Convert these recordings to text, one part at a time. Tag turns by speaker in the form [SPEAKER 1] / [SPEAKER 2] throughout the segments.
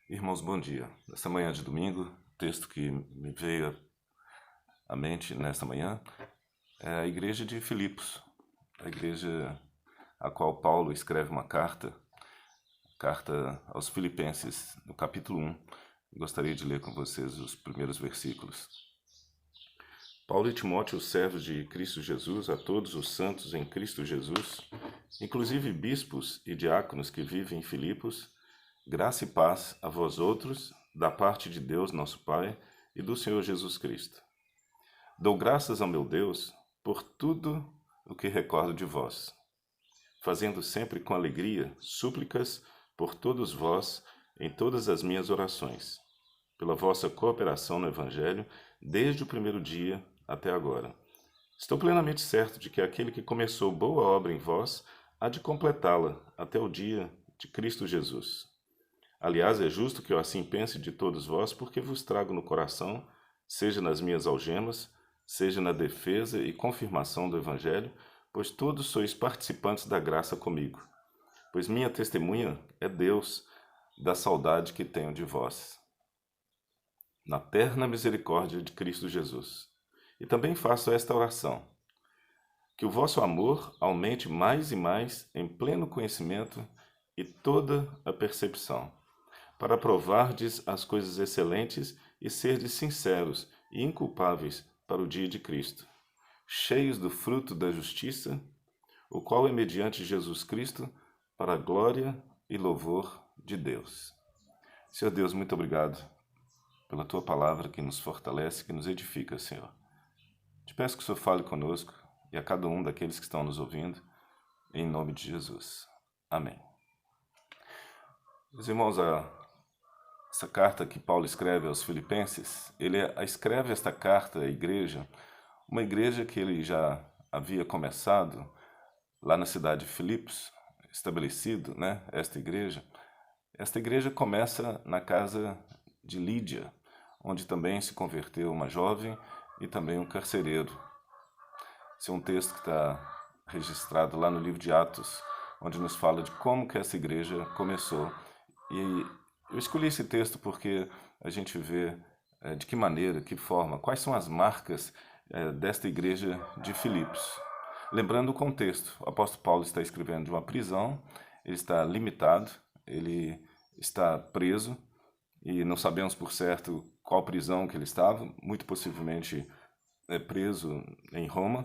[SPEAKER 1] Irmãos, bom dia. Nessa manhã de domingo, o texto que me veio à mente nesta manhã é a igreja de Filipos, a igreja a qual Paulo escreve uma carta aos Filipenses, no capítulo 1. Gostaria de ler com vocês os primeiros versículos. Paulo e Timóteo, servos de Cristo Jesus, a todos os santos em Cristo Jesus, inclusive bispos e diáconos que vivem em Filipos, graça e paz a vós outros, da parte de Deus nosso Pai e do Senhor Jesus Cristo. Dou graças ao meu Deus por tudo o que recordo de vós, fazendo sempre com alegria súplicas por todos vós em todas as minhas orações, pela vossa cooperação no Evangelho, desde o primeiro dia até agora. Estou plenamente certo de que aquele que começou boa obra em vós há de completá-la até o dia de Cristo Jesus. Aliás, é justo que eu assim pense de todos vós, porque vos trago no coração, seja nas minhas algemas, seja na defesa e confirmação do Evangelho, pois todos sois participantes da graça comigo. Pois minha testemunha é Deus da saudade que tenho de vós, na terna misericórdia de Cristo Jesus. E também faço esta oração: que o vosso amor aumente mais e mais em pleno conhecimento e toda a percepção, para provardes as coisas excelentes e serdes sinceros e inculpáveis para o dia de Cristo, cheios do fruto da justiça, o qual é mediante Jesus Cristo, para a glória e louvor de Deus. Senhor Deus, muito obrigado pela Tua palavra que nos fortalece, que nos edifica, Senhor. Te peço que o Senhor fale conosco e a cada um daqueles que estão nos ouvindo, em nome de Jesus. Amém. Meus irmãos, essa carta que Paulo escreve aos Filipenses, ele escreve esta carta à igreja, uma igreja que ele já havia começado lá na cidade de Filipos, estabelecido, né, esta igreja. Esta igreja começa na casa de Lídia, onde também se converteu uma jovem e também um carcereiro. Esse é um texto que está registrado lá no livro de Atos, onde nos fala de como que essa igreja começou. E eu escolhi esse texto porque a gente vê de que maneira, que forma, quais são as marcas desta igreja de Filipos. Lembrando o contexto, o apóstolo Paulo está escrevendo de uma prisão, ele está limitado, ele está preso, e não sabemos por certo qual prisão que ele estava, muito possivelmente preso em Roma.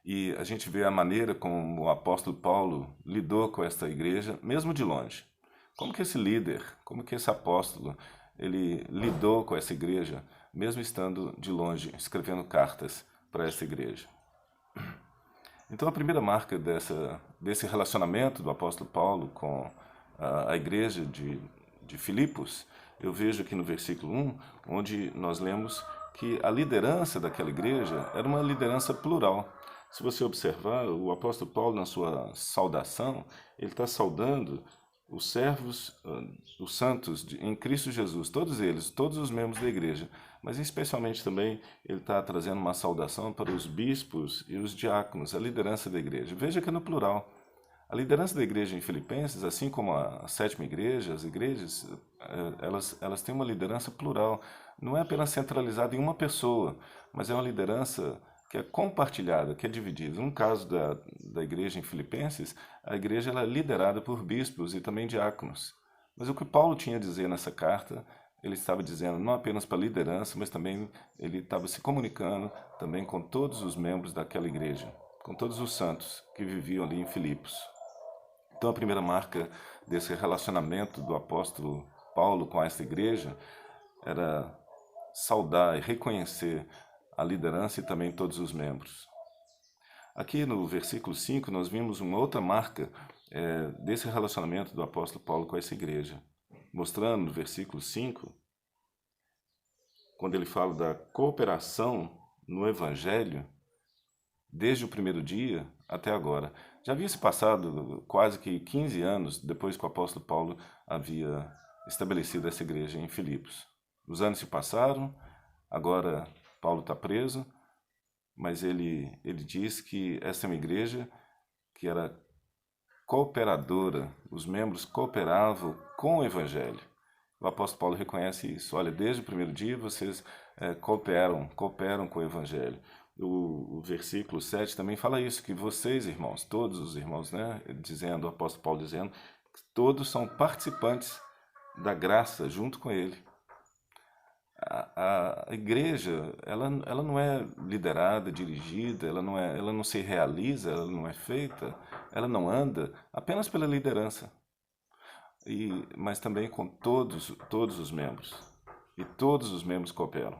[SPEAKER 1] E a gente vê a maneira como o apóstolo Paulo lidou com esta igreja, mesmo de longe. Como que esse líder, como que esse apóstolo, ele lidou com essa igreja, mesmo estando de longe, escrevendo cartas para essa igreja. Então a primeira marca desse relacionamento do apóstolo Paulo com a igreja de Filipos, eu vejo aqui no versículo 1, onde nós lemos que a liderança daquela igreja era uma liderança plural. Se você observar, o apóstolo Paulo, na sua saudação, ele está saudando os servos, os santos em Cristo Jesus, todos eles, todos os membros da igreja, mas especialmente também ele está trazendo uma saudação para os bispos e os diáconos, a liderança da igreja. Veja que é no plural. A liderança da igreja em Filipenses, assim como a sétima igreja, as igrejas, elas têm uma liderança plural. Não é apenas centralizada em uma pessoa, mas é uma liderança que é compartilhada, que é dividida. No caso da igreja em Filipenses, a igreja ela é liderada por bispos e também diáconos. Mas o que Paulo tinha a dizer nessa carta, ele estava dizendo não apenas para a liderança, mas também ele estava se comunicando também com todos os membros daquela igreja, com todos os santos que viviam ali em Filipos. Então a primeira marca desse relacionamento do apóstolo Paulo com essa igreja era saudar e reconhecer a liderança e também todos os membros. Aqui no versículo 5 nós vimos uma outra marca desse relacionamento do apóstolo Paulo com essa igreja, mostrando no versículo 5, quando ele fala da cooperação no evangelho, desde o primeiro dia até agora. Já havia se passado quase que 15 anos depois que o apóstolo Paulo havia estabelecido essa igreja em Filipos. Os anos se passaram, agora Paulo está preso, mas ele diz que essa é uma igreja que era cooperadora, os membros cooperavam com o Evangelho. O apóstolo Paulo reconhece isso. Olha, desde o primeiro dia vocês cooperam com o Evangelho. O versículo 7 também fala isso, que vocês, irmãos, todos os irmãos, né, dizendo, o apóstolo Paulo dizendo, que todos são participantes da graça junto com ele. A igreja, ela não é liderada, dirigida, ela não se realiza, ela não é feita, ela não anda apenas pela liderança, mas também com todos os membros. E todos os membros cooperam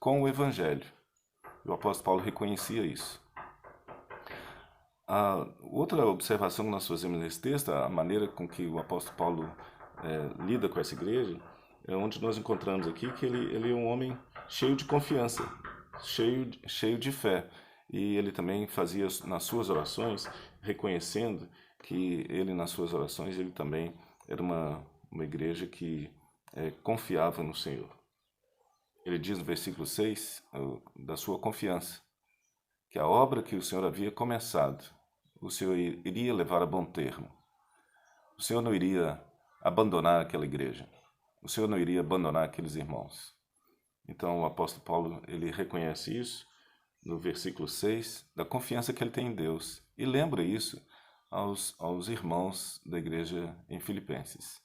[SPEAKER 1] com o Evangelho. O apóstolo Paulo reconhecia isso. A outra observação que nós fazemos nesse texto, a maneira com que o apóstolo Paulo lida com essa igreja, é onde nós encontramos aqui que ele é um homem cheio de confiança, cheio de fé. E ele também fazia nas suas orações, reconhecendo que ele nas suas orações, ele também era uma igreja que confiava no Senhor. Ele diz no versículo 6, da sua confiança, que a obra que o Senhor havia começado, o Senhor iria levar a bom termo. O Senhor não iria abandonar aquela igreja. O Senhor não iria abandonar aqueles irmãos. Então o apóstolo Paulo, ele reconhece isso no versículo 6, da confiança que ele tem em Deus. E lembra isso aos irmãos da igreja em Filipenses.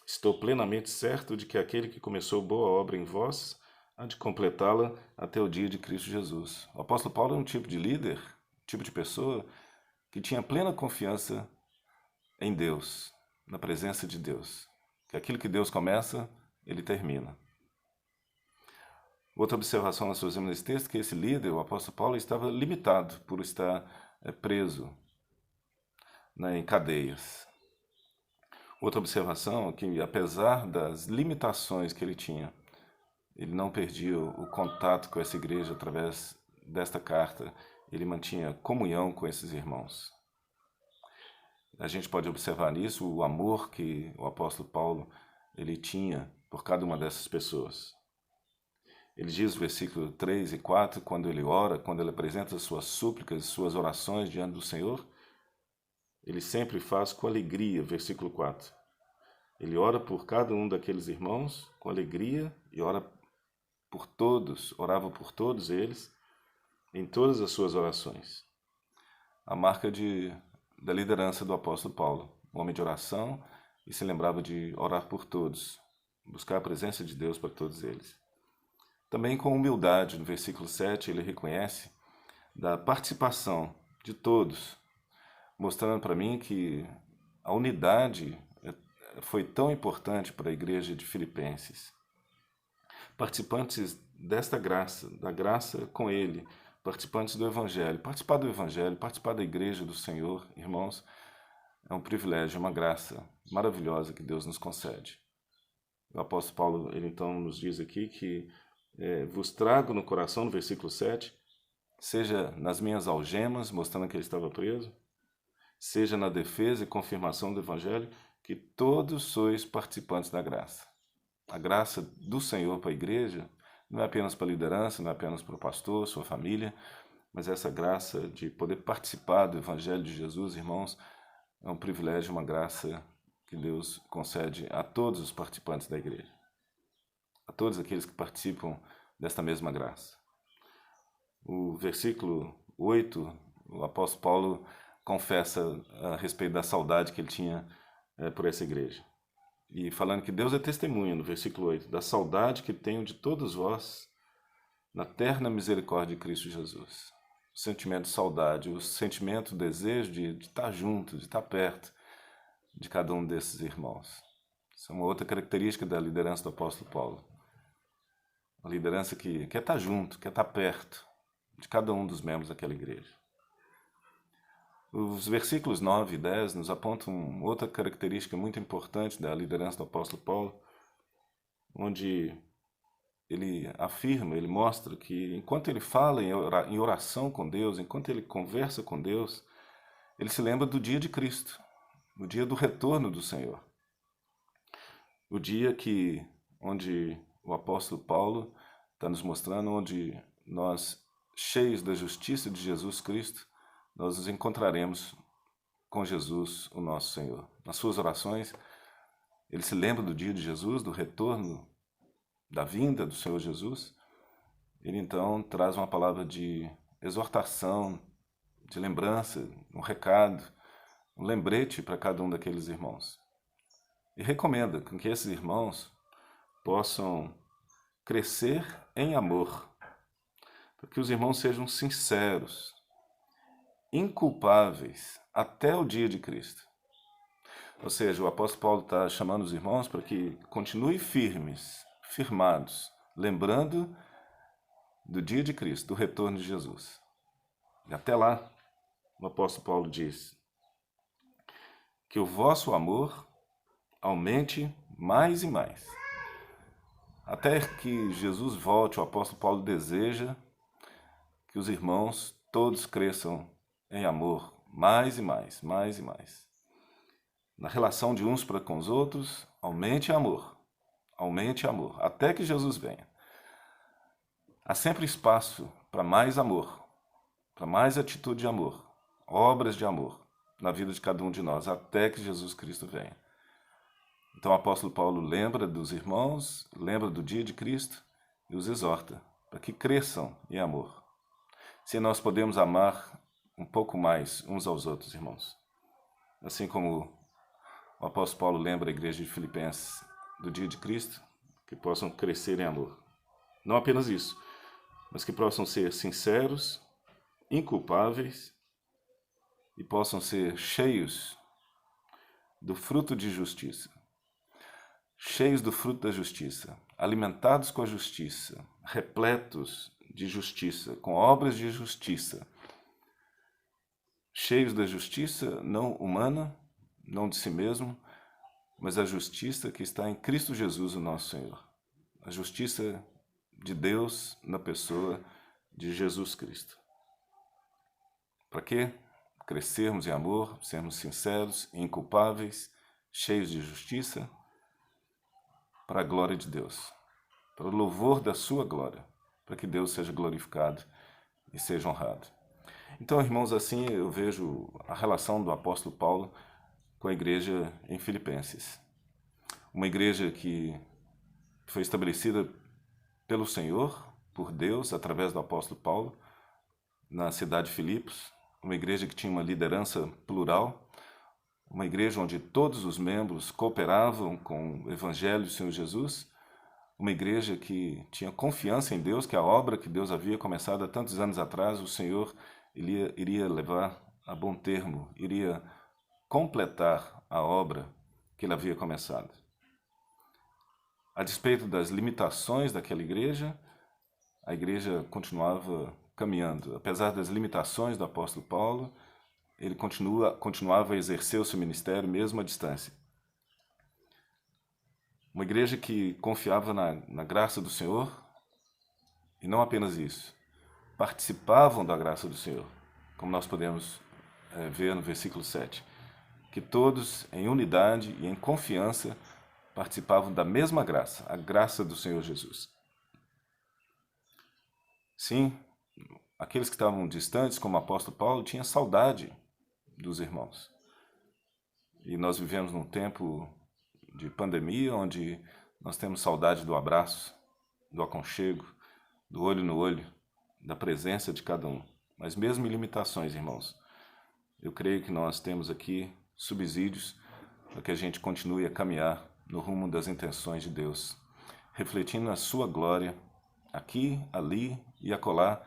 [SPEAKER 1] Estou plenamente certo de que aquele que começou boa obra em vós há de completá-la até o dia de Cristo Jesus. O apóstolo Paulo é um tipo de líder, um tipo de pessoa que tinha plena confiança em Deus, na presença de Deus. Que aquilo que Deus começa, ele termina. Outra observação nós fazemos nesse texto é que esse líder, o apóstolo Paulo, estava limitado por estar preso em cadeias. Outra observação é que, apesar das limitações que ele tinha, ele não perdia o contato com essa igreja através desta carta. Ele mantinha comunhão com esses irmãos. A gente pode observar nisso o amor que o apóstolo Paulo ele tinha por cada uma dessas pessoas. Ele diz no versículo 3 e 4, quando ele ora, quando ele apresenta as suas súplicas, suas orações diante do Senhor, ele sempre faz com alegria, versículo 4. Ele ora por cada um daqueles irmãos com alegria e ora por todos, orava por todos eles em todas as suas orações. A marca da liderança do apóstolo Paulo, um homem de oração, e se lembrava de orar por todos, buscar a presença de Deus para todos eles. Também com humildade, no versículo 7, ele reconhece da participação de todos, mostrando para mim que a unidade foi tão importante para a igreja de Filipenses. Participantes desta graça, da graça com ele, participantes do Evangelho. Participar do Evangelho, participar da igreja do Senhor, irmãos, é um privilégio, uma graça maravilhosa que Deus nos concede. O apóstolo Paulo, ele então nos diz aqui que vos trago no coração, no versículo 7, seja nas minhas algemas, mostrando que ele estava preso, seja na defesa e confirmação do Evangelho, que todos sois participantes da graça. A graça do Senhor para a igreja não é apenas para a liderança, não é apenas para o pastor, sua família, mas essa graça de poder participar do Evangelho de Jesus, irmãos, é um privilégio, uma graça que Deus concede a todos os participantes da igreja, a todos aqueles que participam desta mesma graça. O versículo 8, o apóstolo Paulo confessa a respeito da saudade que ele tinha por essa igreja. E falando que Deus é testemunha, no versículo 8, da saudade que tenho de todos vós na terna misericórdia de Cristo Jesus. O sentimento de saudade, o sentimento, o desejo de estar junto, de estar perto de cada um desses irmãos. Isso é uma outra característica da liderança do apóstolo Paulo. Uma liderança que quer estar junto, quer estar perto de cada um dos membros daquela igreja. Os versículos 9 e 10 nos apontam outra característica muito importante da liderança do apóstolo Paulo, onde ele afirma, ele mostra que enquanto ele fala em oração com Deus, enquanto ele conversa com Deus, ele se lembra do dia de Cristo, o dia do retorno do Senhor. O dia onde o apóstolo Paulo está nos mostrando, onde nós, cheios da justiça de Jesus Cristo, nós nos encontraremos com Jesus, o nosso Senhor. Nas suas orações, ele se lembra do dia de Jesus, do retorno, da vinda do Senhor Jesus, ele então traz uma palavra de exortação, de lembrança, um recado, um lembrete para cada um daqueles irmãos. E recomenda com que esses irmãos possam crescer em amor, para que os irmãos sejam sinceros, inculpáveis até o dia de Cristo. Ou seja, o apóstolo Paulo está chamando os irmãos para que continuem firmados, lembrando do dia de Cristo, do retorno de Jesus. E até lá, o apóstolo Paulo diz que o vosso amor aumente mais e mais. Até que Jesus volte, o apóstolo Paulo deseja que os irmãos todos cresçam em amor, mais e mais, mais e mais. Na relação de uns para com os outros, aumente amor, até que Jesus venha. Há sempre espaço para mais amor, para mais atitude de amor, obras de amor na vida de cada um de nós, até que Jesus Cristo venha. Então o apóstolo Paulo lembra dos irmãos, lembra do dia de Cristo e os exorta para que cresçam em amor. Se nós podemos amar um pouco mais uns aos outros, irmãos. Assim como o apóstolo Paulo lembra a igreja de Filipenses do dia de Cristo, que possam crescer em amor. Não apenas isso, mas que possam ser sinceros, inculpáveis e possam ser cheios do fruto de justiça. Cheios do fruto da justiça, alimentados com a justiça, repletos de justiça, com obras de justiça. Cheios da justiça não humana, não de si mesmo, mas a justiça que está em Cristo Jesus, o nosso Senhor. A justiça de Deus na pessoa de Jesus Cristo. Para quê? Crescermos em amor, sermos sinceros, inculpáveis, cheios de justiça, para a glória de Deus, para o louvor da sua glória, para que Deus seja glorificado e seja honrado. Então, irmãos, assim eu vejo a relação do apóstolo Paulo com a igreja em Filipenses. Uma igreja que foi estabelecida pelo Senhor, por Deus, através do apóstolo Paulo, na cidade de Filipos, uma igreja que tinha uma liderança plural, uma igreja onde todos os membros cooperavam com o Evangelho do Senhor Jesus, uma igreja que tinha confiança em Deus, que a obra que Deus havia começado há tantos anos atrás, o Senhor iria levar a bom termo, iria completar a obra que ele havia começado. A despeito das limitações daquela igreja, a igreja continuava caminhando. Apesar das limitações do apóstolo Paulo, ele continuava a exercer o seu ministério mesmo à distância. Uma igreja que confiava na graça do Senhor, e não apenas isso, participavam da graça do Senhor, como nós podemos ver no versículo 7, que todos, em unidade e em confiança, participavam da mesma graça, a graça do Senhor Jesus. Sim, aqueles que estavam distantes, como o apóstolo Paulo, tinham saudade dos irmãos. E nós vivemos num tempo de pandemia, onde nós temos saudade do abraço, do aconchego, do olho no olho, da presença de cada um. Mas mesmo em limitações, irmãos, eu creio que nós temos aqui subsídios para que a gente continue a caminhar no rumo das intenções de Deus, refletindo a sua glória aqui, ali e acolá,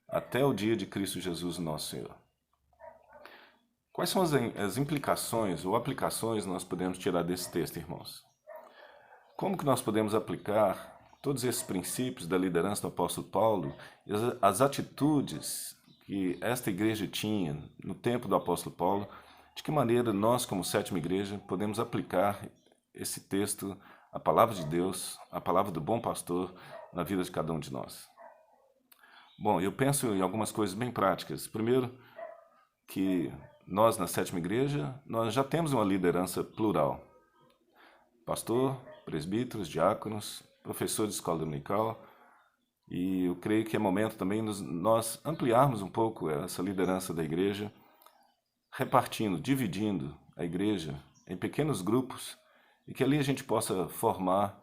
[SPEAKER 1] até o dia de Cristo Jesus, nosso Senhor. Quais são as implicações ou aplicações nós podemos tirar desse texto, irmãos? Como que nós podemos aplicar todos esses princípios da liderança do apóstolo Paulo e as atitudes que esta igreja tinha no tempo do apóstolo Paulo? De que maneira nós, como sétima igreja, podemos aplicar esse texto, a palavra de Deus, a palavra do bom pastor, na vida de cada um de nós? Bom, eu penso em algumas coisas bem práticas. Primeiro, que nós, na sétima igreja, nós já temos uma liderança plural. Pastor, presbíteros, diáconos, professores de escola dominical. E eu creio que é momento também nós ampliarmos um pouco essa liderança da igreja, repartindo, dividindo a igreja em pequenos grupos e que ali a gente possa formar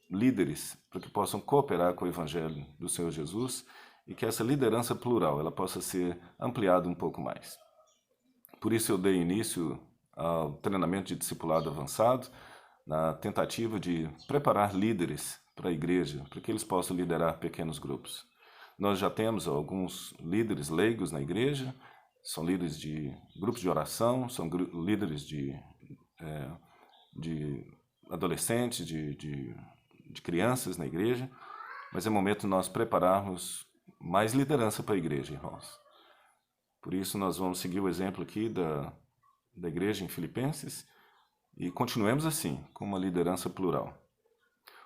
[SPEAKER 1] líderes para que possam cooperar com o Evangelho do Senhor Jesus e que essa liderança plural ela possa ser ampliada um pouco mais. Por isso eu dei início ao treinamento de discipulado avançado, na tentativa de preparar líderes para a igreja, para que eles possam liderar pequenos grupos. Nós já temos alguns líderes leigos na igreja, são líderes de grupos de oração, são líderes de adolescentes, de crianças na igreja, mas é momento de nós prepararmos mais liderança para a igreja, irmãos. Por isso nós vamos seguir o exemplo aqui da igreja em Filipenses e continuemos assim, com uma liderança plural.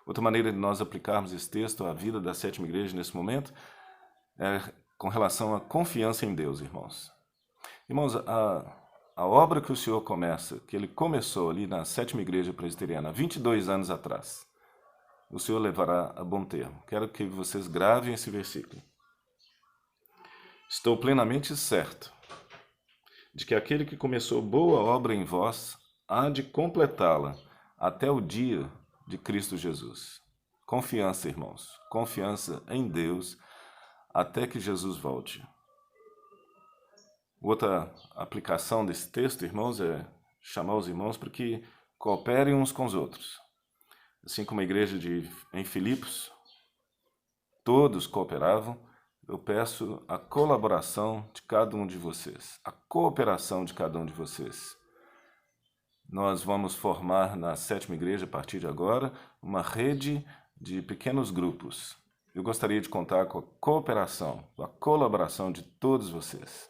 [SPEAKER 1] Outra maneira de nós aplicarmos esse texto à vida da sétima igreja nesse momento é com relação à confiança em Deus, irmãos. Irmãos, a obra que o Senhor começa, que Ele começou ali na sétima igreja presbiteriana, há 22 anos atrás, o Senhor levará a bom termo. Quero que vocês gravem esse versículo. Estou plenamente certo de que aquele que começou boa obra em vós há de completá-la até o dia de Cristo Jesus. Confiança, irmãos, confiança em Deus até que Jesus volte. Outra aplicação desse texto, irmãos, é chamar os irmãos para que cooperem uns com os outros. Assim como a igreja em Filipos, todos cooperavam, eu peço a colaboração de cada um de vocês, a cooperação de cada um de vocês. Nós vamos formar na sétima igreja, a partir de agora, uma rede de pequenos grupos. Eu gostaria de contar com a cooperação, com a colaboração de todos vocês.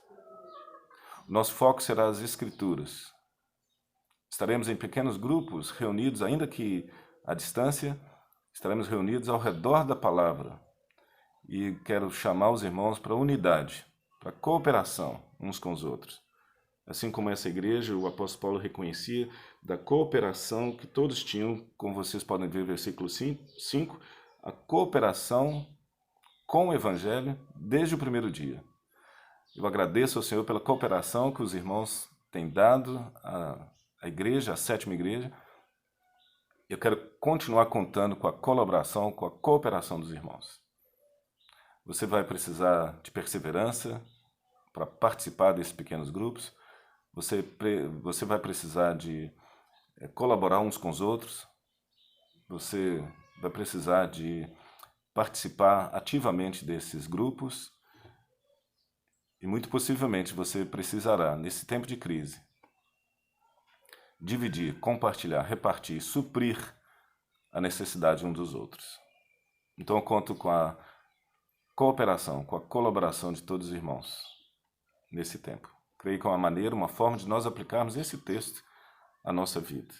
[SPEAKER 1] O nosso foco será as Escrituras. Estaremos em pequenos grupos, reunidos, ainda que à distância, estaremos reunidos ao redor da palavra. E quero chamar os irmãos para a unidade, para a cooperação uns com os outros. Assim como essa igreja, o apóstolo Paulo reconhecia da cooperação que todos tinham, como vocês podem ver no versículo 5, a cooperação com o Evangelho desde o primeiro dia. Eu agradeço ao Senhor pela cooperação que os irmãos têm dado à igreja, à sétima igreja. Eu quero continuar contando com a colaboração, com a cooperação dos irmãos. Você vai precisar de perseverança para participar desses pequenos grupos. Você vai precisar de colaborar uns com os outros. Você vai precisar de participar ativamente desses grupos. E muito possivelmente você precisará, nesse tempo de crise, dividir, compartilhar, repartir, suprir a necessidade uns dos outros. Então eu conto com a cooperação, com a colaboração de todos os irmãos nesse tempo. Creio que é uma maneira, uma forma de nós aplicarmos esse texto à nossa vida.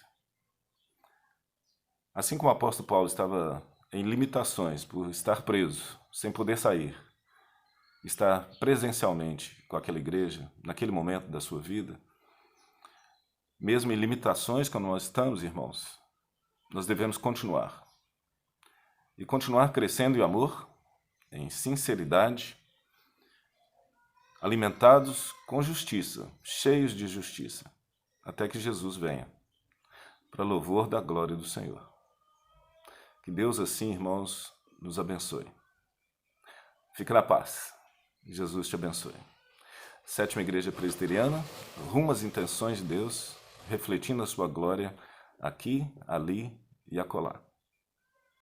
[SPEAKER 1] Assim como o apóstolo Paulo estava em limitações por estar preso, sem poder sair, estar presencialmente com aquela igreja, naquele momento da sua vida, mesmo em limitações como nós estamos, irmãos, nós devemos continuar. E continuar crescendo em amor, em sinceridade, alimentados com justiça, cheios de justiça, até que Jesus venha, para louvor da glória do Senhor. Que Deus assim, irmãos, nos abençoe. Fique na paz. Jesus te abençoe. Sétima Igreja Presbiteriana, rumo às intenções de Deus, refletindo a sua glória aqui, ali e acolá.